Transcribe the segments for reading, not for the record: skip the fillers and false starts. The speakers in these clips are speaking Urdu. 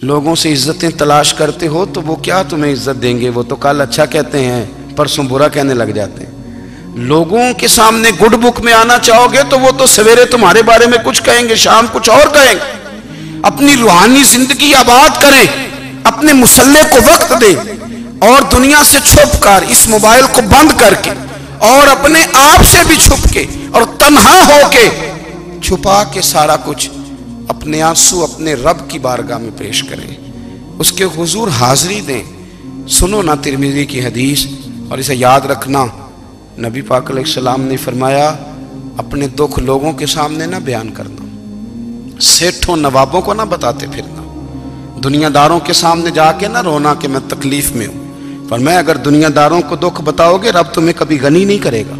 لوگوں سے عزتیں تلاش کرتے ہو تو وہ کیا تمہیں عزت دیں گے؟ وہ تو کل اچھا کہتے ہیں، پرسوں برا کہنے لگ جاتے ہیں۔ لوگوں کے سامنے گڈ بک میں آنا چاہو گے تو وہ تو سویرے تمہارے بارے میں کچھ کہیں گے، شام کچھ اور کہیں گے۔ اپنی روحانی زندگی آباد کریں، اپنے مسلح کو وقت دیں، اور دنیا سے چھپ کر، اس موبائل کو بند کر کے، اور اپنے آپ سے بھی چھپ کے اور تنہا ہو کے، چھپا کے سارا کچھ اپنے آنسو اپنے رب کی بارگاہ میں پیش کریں، اس کے حضور حاضری دیں۔ سنو نا ترمذی کی حدیث، اور اسے یاد رکھنا، نبی پاک علیہ السلام نے فرمایا اپنے دکھ لوگوں کے سامنے نہ بیان کرنا، سیٹھوں نوابوں کو نہ بتاتے پھرنا، دنیا داروں کے سامنے جا کے نہ رونا کہ میں تکلیف میں ہوں۔ فرمایا اگر دنیا داروں کو دکھ بتاؤ گے رب تمہیں کبھی غنی نہیں کرے گا،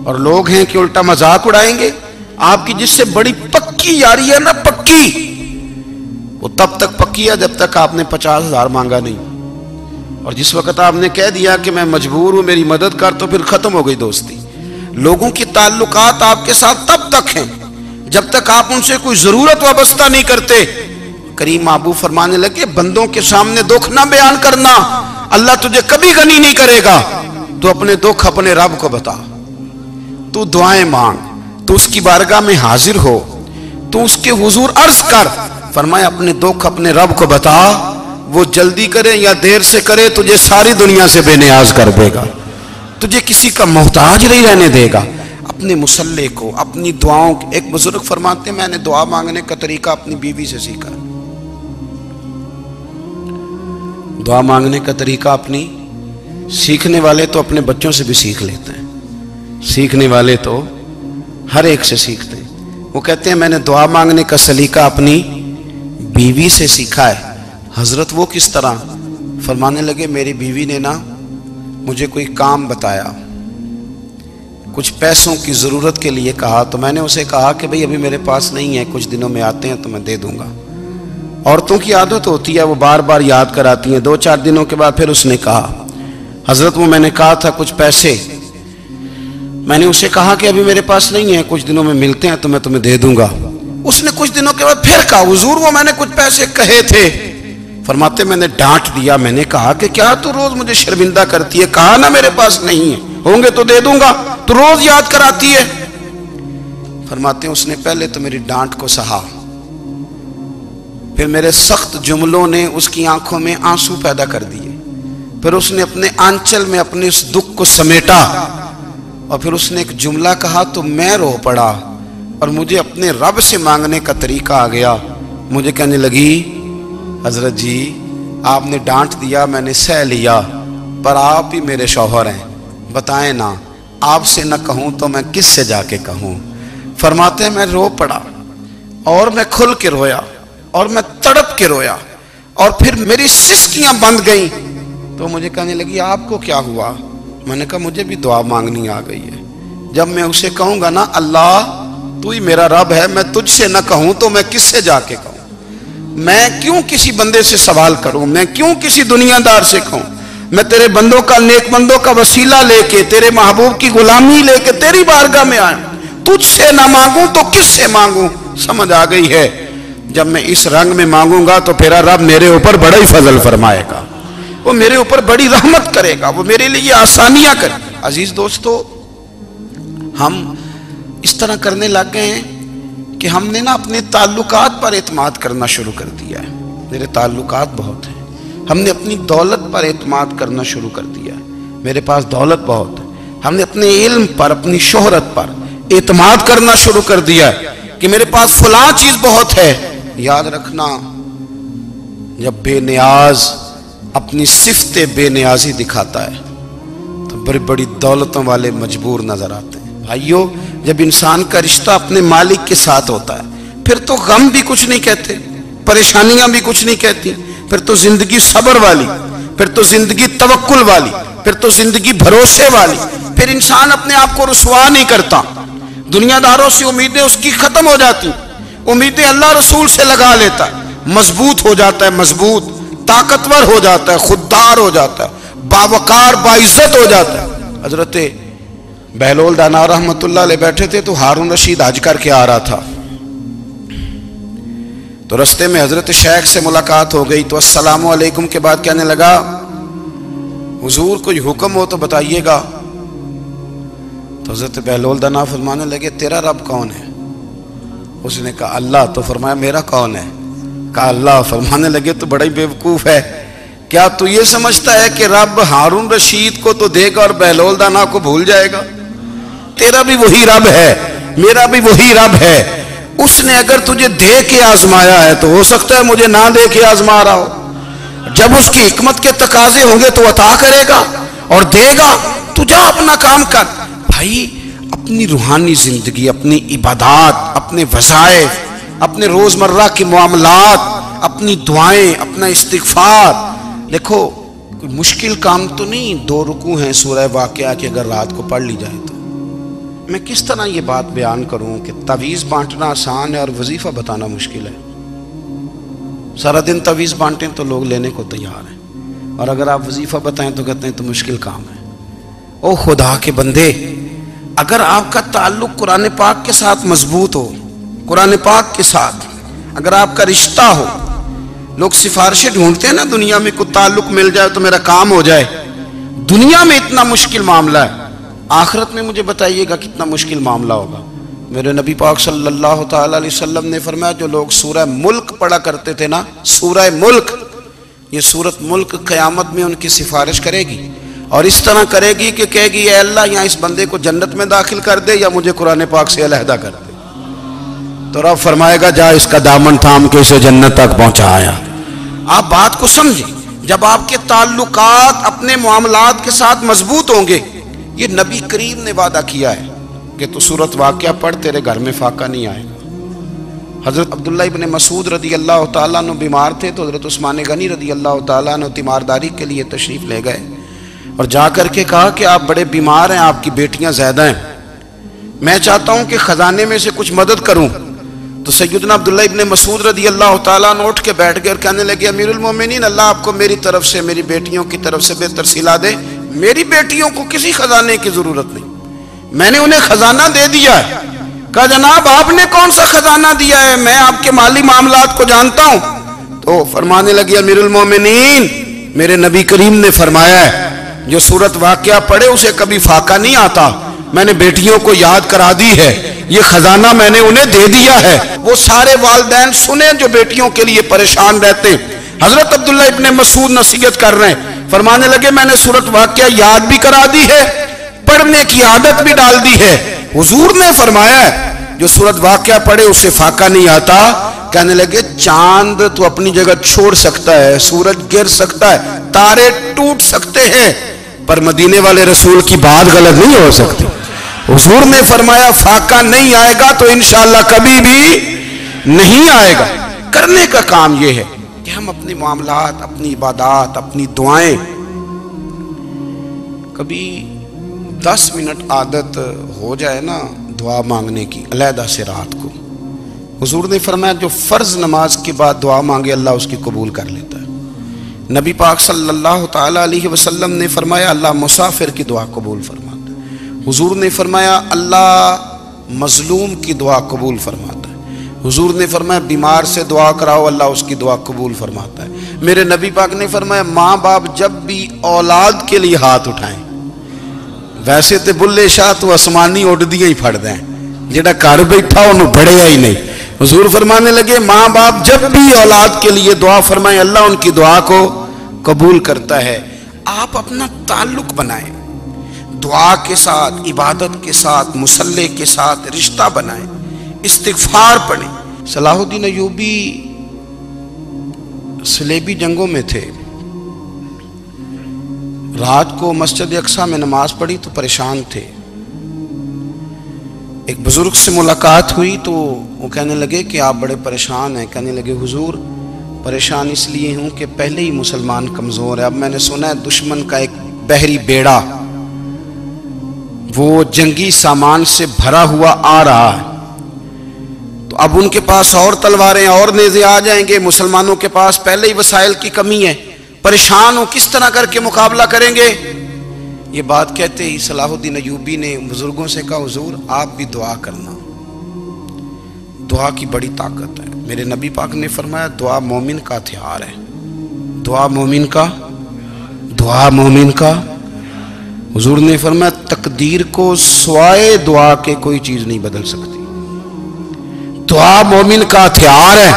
اور لوگ ہیں کہ الٹا مذاق اڑائیں گے۔ آپ کی جس سے بڑی پکی یاری ہے نا، پکی، وہ تب تک پکی ہے جب تک آپ نے 50,000 مانگا نہیں، اور جس وقت آپ نے کہہ دیا کہ میں مجبور ہوں میری مدد کر، تو پھر ختم ہو گئی دوستی۔ لوگوں کی تعلقات آپ کے ساتھ تب تک ہیں جب تک آپ ان سے کوئی ضرورت وابستہ نہیں کرتے۔ کریم محبوب فرمانے لگے بندوں کے سامنے دکھ نہ بیان کرنا، اللہ تجھے کبھی غنی نہیں کرے گا۔ تو اپنے دکھ اپنے رب کو بتا، تو دعائیں مانگ، تو اس کی بارگاہ میں حاضر ہو، تو اس کے حضور عرض کر۔ فرمایا اپنے دکھ اپنے رب کو بتا، وہ جلدی کرے یا دیر سے کرے تجھے ساری دنیا سے بے نیاز کر دے گا، تجھے کسی کا محتاج نہیں رہنے دے گا۔ اپنے مسلح کو، اپنی دعاؤں، ایک بزرگ فرماتے ہیں میں نے دعا مانگنے کا طریقہ اپنی بیوی سے سیکھا، دعا مانگنے کا طریقہ اپنی، سیکھنے والے تو اپنے بچوں سے بھی سیکھ لیتے ہیں، سیکھنے والے تو ہر ایک سے سیکھتے ہیں۔ وہ کہتے ہیں میں نے دعا مانگنے کا سلیقہ اپنی بیوی سے سیکھا ہے۔ حضرت وہ کس طرح؟ فرمانے لگے میری بیوی نے نا مجھے کوئی کام بتایا، کچھ پیسوں کی ضرورت کے لیے کہا، تو میں نے اسے کہا کہ بھئی ابھی میرے پاس نہیں ہے، کچھ دنوں میں آتے ہیں تو میں دے دوں گا۔ عورتوں کی عادت ہوتی ہے وہ بار بار یاد کراتی ہیں۔ 2-4 دنوں کے بعد پھر اس نے کہا حضرت وہ میں نے کہا تھا کچھ پیسے، میں نے اسے کہا کہ ابھی میرے پاس نہیں ہے، کچھ دنوں میں ملتے ہیں تو میں تمہیں دے دوں گا۔ اس نے کچھ دنوں کے بعد پھر کہا حضور وہ میں نے کچھ پیسے کہے تھے۔ فرماتے میں نے ڈانٹ دیا، میں نے کہا کہ کیا تو روز مجھے شرمندہ کرتی ہے، کہا نا میرے پاس نہیں ہے، ہوں گے تو دے دوں گا، تو روز یاد کراتی ہے۔ فرماتے ہیں اس نے پہلے تو میری ڈانٹ کو سہا، پھر میرے سخت جملوں نے اس کی آنکھوں میں آنسو پیدا کر دیے، پھر اس نے اپنے آنچل میں اپنے اس دکھ کو سمیٹا، اور پھر اس نے ایک جملہ کہا تو میں رو پڑا، اور مجھے اپنے رب سے مانگنے کا طریقہ آ گیا۔ مجھے کہنے لگی حضرت جی آپ نے ڈانٹ دیا میں نے سہ لیا، پر آپ ہی میرے شوہر ہیں، بتائیں نا آپ سے نہ کہوں تو میں کس سے جا کے کہوں۔ فرماتے ہیں میں رو پڑا، اور میں کھل کے رویا، اور میں تڑپ کے رویا، اور پھر میری سسکیاں بند گئیں۔ تو مجھے کہنے لگی آپ کو کیا ہوا؟ میں نے کہا مجھے بھی دعا مانگنی آ گئی ہے۔ جب میں اسے کہوں گا نا اللہ تو ہی میرا رب ہے، میں تجھ سے نہ کہوں تو میں کس سے جا کے کہوں؟ میں کیوں کسی بندے سے سوال کروں؟ میں کیوں کسی دنیا دار سے کہوں؟ میں تیرے بندوں کا، نیک بندوں کا وسیلہ لے کے، تیرے محبوب کی غلامی لے کے تیری بارگاہ میں آئیں، تجھ سے نہ مانگوں تو کس سے مانگوں؟ سمجھ آ گئی ہے؟ جب میں اس رنگ میں مانگوں گا تو پھر رب میرے اوپر بڑا ہی فضل فرمائے گا، وہ میرے اوپر بڑی رحمت کرے گا، وہ میرے لیے آسانیاں کرے گا۔ عزیز دوستو ہم اس طرح کرنے لگ گئے ہیں کہ ہم نے نا اپنے تعلقات پر اعتماد کرنا شروع کر دیا ہے۔ میرے تعلقات بہت ہیں، ہم نے اپنی دولت پر اعتماد کرنا شروع کر دیا ہے، میرے پاس دولت بہت ہے۔ ہم نے اپنے علم پر، اپنی شہرت پر اعتماد کرنا شروع کر دیا ہے کہ میرے پاس فلاں چیز بہت ہے۔ یاد رکھنا جب بے نیاز اپنی صفت بے نیازی دکھاتا ہے تو بڑی بڑی دولتوں والے مجبور نظر آتے ہیں۔ بھائیو جب انسان کا رشتہ اپنے مالک کے ساتھ ہوتا ہے پھر تو غم بھی کچھ نہیں کہتے، پریشانیاں بھی کچھ نہیں کہتی، پھر تو زندگی صبر والی، پھر تو زندگی توکل والی، پھر تو زندگی بھروسے والی، پھر انسان اپنے آپ کو رسوا نہیں کرتا، دنیا داروں سے امیدیں اس کی ختم ہو جاتی، امیدیں اللہ رسول سے لگا لیتا ہے، مضبوط ہو جاتا ہے، مضبوط، طاقتور ہو جاتا ہے، خوددار ہو جاتا ہے، باوقار باعزت ہو جاتا ہے۔ حضرت بہلول دانا رحمت اللہ علیہ بیٹھے تھے تو ہارون رشید حج کر کے آ رہا تھا، تو رستے میں حضرت شیخ سے ملاقات ہو گئی تو السلام علیکم کے بعد کہنے لگا حضور کوئی حکم ہو تو بتائیے گا. تو حضرت بہلول دنا فرمانے لگے تیرا رب کون ہے؟ اس نے کہا اللہ. تو فرمایا میرا کون ہے؟ کہا اللہ. فرمانے لگے تو بڑا ہی بیوقوف ہے، کیا تو یہ سمجھتا ہے کہ رب ہارون رشید کو تو دے گا اور بہلول دانا کو بھول جائے گا؟ تیرا بھی وہی رب ہے، میرا بھی وہی رب ہے. اس نے اگر تجھے دے کے آزمایا ہے تو ہو سکتا ہے مجھے نہ دے کے آزما رہا ہو. جب اس کی حکمت کے تقاضے ہوں گے تو عطا کرے گا اور دے گا. تو جا اپنا کام کر. بھائی اپنی روحانی زندگی، اپنی عبادات، اپنے وظائف، اپنے روزمرہ کے معاملات، اپنی دعائیں، اپنا استغفار. دیکھو کوئی مشکل کام تو نہیں 2 رکوع ہیں سورہ واقعہ کہ اگر رات کو پڑھ لی جائے تو. میں کس طرح یہ بات بیان کروں کہ تعویذ بانٹنا آسان ہے اور وظیفہ بتانا مشکل ہے. سارا دن تعویذ بانٹیں تو لوگ لینے کو تیار ہیں، اور اگر آپ وظیفہ بتائیں تو کہتے ہیں تو مشکل کام ہے. او خدا کے بندے، اگر آپ کا تعلق قرآن پاک کے ساتھ مضبوط ہو، قرآن پاک کے ساتھ اگر آپ کا رشتہ ہو، لوگ سفارشیں ڈھونڈتے ہیں نا دنیا میں، کوئی تعلق مل جائے تو میرا کام ہو جائے. دنیا میں اتنا مشکل معاملہ ہے، آخرت میں مجھے بتائیے گا کتنا مشکل معاملہ ہوگا. میرے نبی پاک صلی اللہ تعالی علیہ وسلم نے فرمایا جو لوگ سورہ ملک پڑھا کرتے تھے نا، سورہ ملک، یہ سورت ملک قیامت میں ان کی سفارش کرے گی، اور اس طرح کرے گی کہ کہے گی اے اللہ یہاں اس بندے کو جنت میں داخل کر دے یا مجھے قرآن پاک سے علیحدہ کر دے. تو رب فرمائے گا جا اس کا دامن تھام کے اسے جنت تک پہنچایا. آپ بات کو سمجھیں، جب آپ کے تعلقات اپنے معاملات کے ساتھ مضبوط ہوں گے. یہ نبی کریم نے وعدہ کیا ہے کہ تو سورت واقعہ پڑھ تیرے گھر میں فاقہ نہیں آئے گا. حضرت عبداللہ ابن مسعود رضی اللہ تعالیٰ عنہ بیمار تھے تو حضرت عثمان غنی رضی اللہ تعالیٰ عنہ تیمارداری کے لیے تشریف لے گئے اور جا کر کے کہا کہ آپ بڑے بیمار ہیں، آپ کی بیٹیاں زیادہ ہیں، میں چاہتا ہوں کہ خزانے میں سے کچھ مدد کروں. تو سیدنا عبداللہ ابن مسعود رضی اللہ تعالیٰ عنہ اٹھ کے بیٹھ گئے اور کہنے لگے امیر المومنین، اللہ آپ کو میری طرف سے، میری بیٹیوں کی طرف سے بہتر صلہ دے. میری بیٹیوں کو کسی خزانے کی ضرورت نہیں، میں نے انہیں خزانہ دے دیا ہے. کہا جناب آپ نے کون سا خزانہ دیا ہے، میں آپ کے مالی معاملات کو جانتا ہوں. تو فرمانے لگے امیر المومنین، میرے نبی کریم نے فرمایا ہے جو سورت واقعہ پڑھے اسے کبھی فاقہ نہیں آتا. میں نے بیٹیوں کو یاد کرا دی ہے، یہ خزانہ میں نے انہیں دے دیا ہے. وہ سارے والدین سنیں جو بیٹیوں کے لیے پریشان رہتے ہیں. حضرت عبداللہ ابن مسعود نصیحت کر رہے ہیں، فرمانے لگے میں نے سورت واقعہ یاد بھی کرا دی ہے، پڑھنے کی عادت بھی ڈال دی ہے. حضور نے فرمایا ہے جو سورت واقعہ پڑھے اسے فاقہ نہیں آتا. کہنے لگے چاند تو اپنی جگہ چھوڑ سکتا ہے، سورج گر سکتا ہے، تارے ٹوٹ سکتے ہیں، پر مدینے والے رسول کی بات غلط نہیں ہو سکتی. حضور نے فرمایا فاقہ نہیں آئے گا تو انشاءاللہ کبھی بھی نہیں آئے گا. کرنے کا کام یہ ہے کہ ہم اپنے معاملات، اپنی عبادات، اپنی دعائیں کبھی 10 منٹ عادت ہو جائے نا دعا مانگنے کی علیحدہ سے رات کو. حضور نے فرمایا جو فرض نماز کے بعد دعا مانگے اللہ اس کی قبول کر لیتا ہے. نبی پاک صلی اللہ تعالی علیہ وسلم نے فرمایا اللہ مسافر کی دعا قبول فرماتا ہے. حضور نے فرمایا اللہ مظلوم کی دعا قبول فرماتا ہے. حضور نے فرمایا بیمار سے دعا کراؤ اللہ اس کی دعا قبول فرماتا ہے. میرے نبی پاک نے فرمایا ماں باپ جب بھی اولاد کے لیے ہاتھ اٹھائیں، ویسے تے بلے شاہ تو آسمانی اڑ دیا ہی پھڑ دیں، جڑا گھر بیٹھا انہوں بڑھیا ہی نہیں. حضور فرمانے لگے ماں باپ جب بھی اولاد کے لیے دعا فرمائیں اللہ ان کی دعا کو قبول کرتا ہے. آپ اپنا تعلق بنائیں دعا کے ساتھ، عبادت کے ساتھ، مصلی کے ساتھ رشتہ بنائیں، استغفار پڑھیں. صلاح الدین ایوبی صلیبی جنگوں میں تھے، رات کو مسجد اقصی میں نماز پڑھی تو پریشان تھے. ایک بزرگ سے ملاقات ہوئی تو وہ کہنے لگے کہ آپ بڑے پریشان ہیں. کہنے لگے حضور پریشان اس لیے ہوں کہ پہلے ہی مسلمان کمزور ہے، اب میں نے سنا ہے دشمن کا ایک بحری بیڑا وہ جنگی سامان سے بھرا ہوا آ رہا ہے، تو اب ان کے پاس اور تلواریں اور نیزے آ جائیں گے، مسلمانوں کے پاس پہلے ہی وسائل کی کمی ہے، پریشان ہو کس طرح کر کے مقابلہ کریں گے. یہ بات کہتے ہی صلاح الدین ایوبی نے بزرگوں سے کہا حضور آپ بھی دعا کرنا، دعا کی بڑی طاقت ہے. میرے نبی پاک نے فرمایا دعا مومن کا ہتھیار ہے، دعا مومن کا، دعا مومن کا۔ حضور نے فرمایا تقدیر کو سوائے دعا کے کوئی چیز نہیں بدل سکتی۔ دعا مومن کا ہتھیار ہے،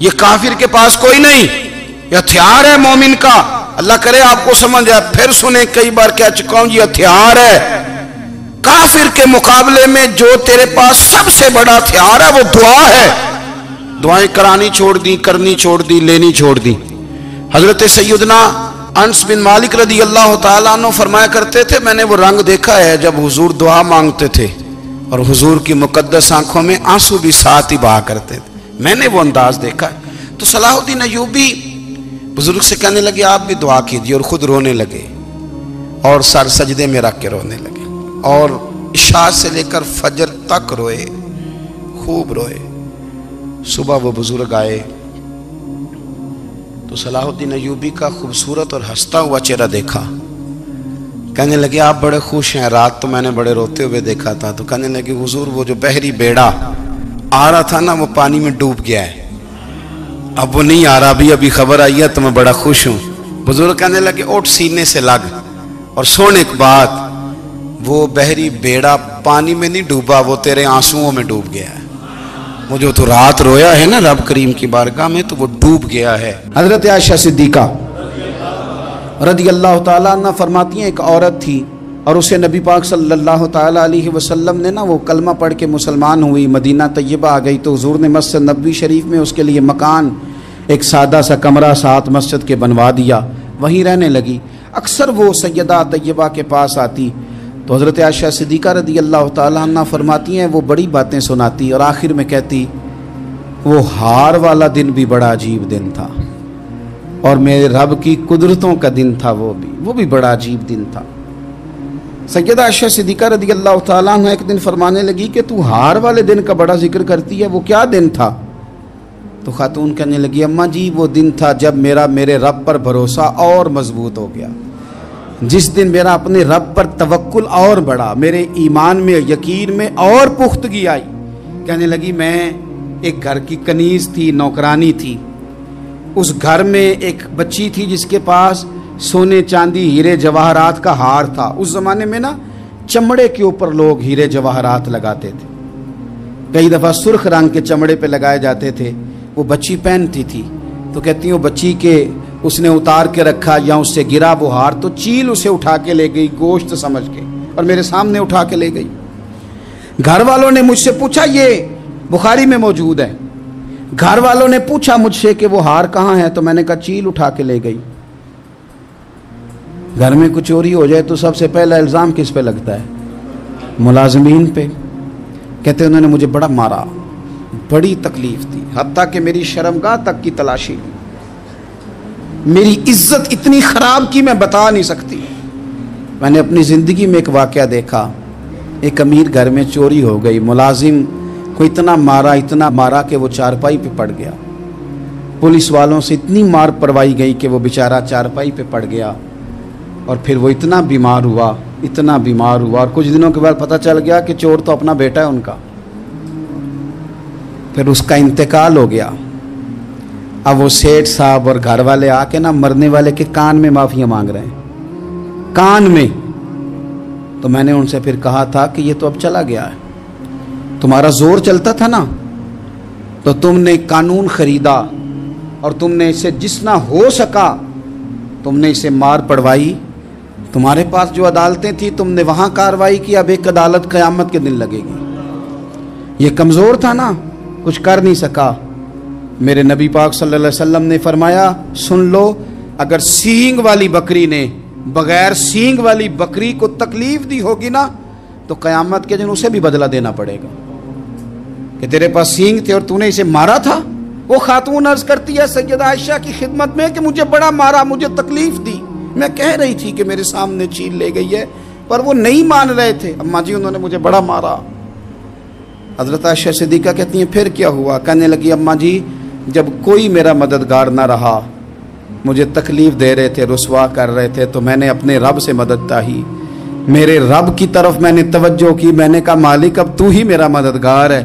یہ کافر کے پاس کوئی نہیں، یہ ہتھیار ہے مومن کا۔ اللہ کرے آپ کو سمجھ آئے، پھر سنیں، کئی بار کہہ چکا ہوں یہ ہتھیار ہے۔ کافر کے مقابلے میں جو تیرے پاس سب سے بڑا ہتھیار ہے وہ دعا ہے۔ دعائیں کرانی چھوڑ دی، کرنی چھوڑ دی، لینی چھوڑ دی۔ حضرت سیدنا انس بن مالک رضی اللہ تعالیٰ عنہ فرمایا کرتے تھے، میں نے وہ رنگ دیکھا ہے جب حضور دعا مانگتے تھے اور حضور کی مقدس آنکھوں میں آنسو بھی ساتھ ہی بہا کرتے تھے، میں نے وہ انداز دیکھا ہے۔ تو صلاح الدین ایوبی بزرگ سے کہنے لگے آپ بھی دعا کیجئے، اور خود رونے لگے اور سر سجدے میں رکھ کے رونے لگے، اور عشاء سے لے کر فجر تک روئے، خوب روئے۔ صبح وہ بزرگ آئے تو صلاح الدین ایوبی کا خوبصورت اور ہنستا ہوا چہرہ دیکھا، کہنے لگے آپ بڑے خوش ہیں، رات تو میں نے بڑے روتے ہوئے دیکھا تھا۔ تو کہنے لگے حضور وہ جو بحری بیڑا آ رہا تھا نا وہ پانی میں ڈوب گیا ہے، اب وہ نہیں آ رہا، ابھی خبر آئی ہے تو میں بڑا خوش ہوں۔ بزرگ کہنے لگے اٹھ سینے سے لگ، اور سن ایک بات، وہ بحری بیڑا پانی میں نہیں ڈوبا، وہ تیرے آنسوؤں میں ڈوب گیا ہے۔ وہ جو تو رات رویا ہے نا رب کریم کی بارگاہ میں، تو وہ ڈوب گیا ہے۔ حضرت عائشہ صدیقہ رضی اللہ تعالیٰ عنہ فرماتی ہیں ایک عورت تھی اور اسے نبی پاک صلی اللہ تعالیٰ علیہ وسلم نے نا وہ کلمہ پڑھ کے مسلمان ہوئی، مدینہ طیبہ آ گئی، تو حضور نے مسجد نبوی شریف میں اس کے لیے مکان، ایک سادہ سا کمرہ ساتھ مسجد کے بنوا دیا، وہیں رہنے لگی۔ اکثر وہ سیدہ طیبہ کے پاس آتی تو حضرت عائشہ صدیقہ رضی اللہ تعالیٰ عنہ فرماتی ہیں وہ بڑی باتیں سناتی اور آخر میں کہتی وہ ہار والا دن بھی بڑا عجیب دن تھا، اور میرے رب کی قدرتوں کا دن تھا، وہ بھی بڑا عجیب دن تھا۔ سیدہ عائشہ صدیقہ رضی اللہ تعالیٰ عنہ ایک دن فرمانے لگی کہ تو ہار والے دن کا بڑا ذکر کرتی ہے، وہ کیا دن تھا؟ تو خاتون کہنے لگی اماں جی وہ دن تھا جب میرے رب پر بھروسہ اور مضبوط ہو گیا، جس دن میرا اپنے رب پر توکل اور بڑھا، میرے ایمان میں یقین میں اور پختگی آئی۔ کہنے لگی میں ایک گھر کی کنیز تھی، نوکرانی تھی، اس گھر میں ایک بچی تھی جس کے پاس سونے چاندی ہیرے جواہرات کا ہار تھا۔ اس زمانے میں نا چمڑے کے اوپر لوگ ہیرے جواہرات لگاتے تھے، کئی دفعہ سرخ رنگ کے چمڑے پہ لگائے جاتے تھے، وہ بچی پہنتی تھی۔ تو کہتی ہوں بچی کے اس نے اتار کے رکھا یا اس سے گرا وہ ہار تو چیل اسے اٹھا کے لے گئی گوشت سمجھ کے، اور میرے سامنے اٹھا کے لے گئی۔ گھر والوں نے مجھ سے پوچھا، یہ بخاری میں موجود ہے، گھر والوں نے پوچھا مجھ سے کہ وہ ہار کہاں ہے، تو میں نے کہا چیل اٹھا کے لے گئی۔ گھر میں کچھ چوری ہو جائے تو سب سے پہلا الزام کس پہ لگتا ہے؟ ملازمین پہ۔ کہتے انہوں نے مجھے بڑا مارا، بڑی تکلیف تھی، حتیٰ کہ میری شرمگاہ تک کی تلاشی لی، میری عزت اتنی خراب کی میں بتا نہیں سکتی۔ میں نے اپنی زندگی میں ایک واقعہ دیکھا، ایک امیر گھر میں چوری ہو گئی، ملازم کو اتنا مارا کہ وہ چارپائی پہ پڑ گیا، پولیس والوں سے اتنی مار پروائی گئی کہ وہ بیچارہ چارپائی پہ پڑ گیا، اور پھر وہ اتنا بیمار ہوا، اور کچھ دنوں کے بعد پتہ چل گیا کہ چور تو اپنا بیٹا ہے ان کا، پھر اس کا انتقال ہو گیا۔ اب وہ سیٹھ صاحب اور گھر والے آ کے نا مرنے والے کے کان میں معافیاں مانگ رہے ہیں، کان میں۔ تو میں نے ان سے پھر کہا تھا کہ یہ تو اب چلا گیا ہے، تمہارا زور چلتا تھا نا تو تم نے قانون خریدا اور تم نے اسے جتنا ہو سکا تم نے اسے مار پڑوائی، تمہارے پاس جو عدالتیں تھیں تم نے وہاں کارروائی کی، اب ایک عدالت قیامت کے دن لگے گی۔ یہ کمزور تھا نا، کچھ کر نہیں سکا۔ میرے نبی پاک صلی اللہ علیہ وسلم نے فرمایا سن لو، اگر سینگ والی بکری نے بغیر سینگ والی بکری کو تکلیف دی ہوگی نا تو قیامت کے دن اسے بھی بدلہ دینا پڑے گا، کہ تیرے پاس سینگ تھے اور تو نے اسے مارا تھا۔ وہ خاتون عرض کرتی ہے سیدہ عائشہ کی خدمت میں کہ مجھے بڑا مارا، مجھے تکلیف دی، میں کہہ رہی تھی کہ میرے سامنے چیل لے گئی ہے پر وہ نہیں مان رہے تھے، اماں جی انہوں نے مجھے بڑا مارا۔ حضرت عائشہ صدیقہ کہتی ہیں پھر کیا ہوا؟ کہنے لگی اماں جی جب کوئی میرا مددگار نہ رہا، مجھے تکلیف دے رہے تھے، رسوا کر رہے تھے، تو میں نے اپنے رب سے مدد چاہی، میرے رب کی طرف میں نے توجہ کی، میں نے کہا مالک اب تو ہی میرا مددگار ہے،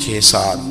6-7,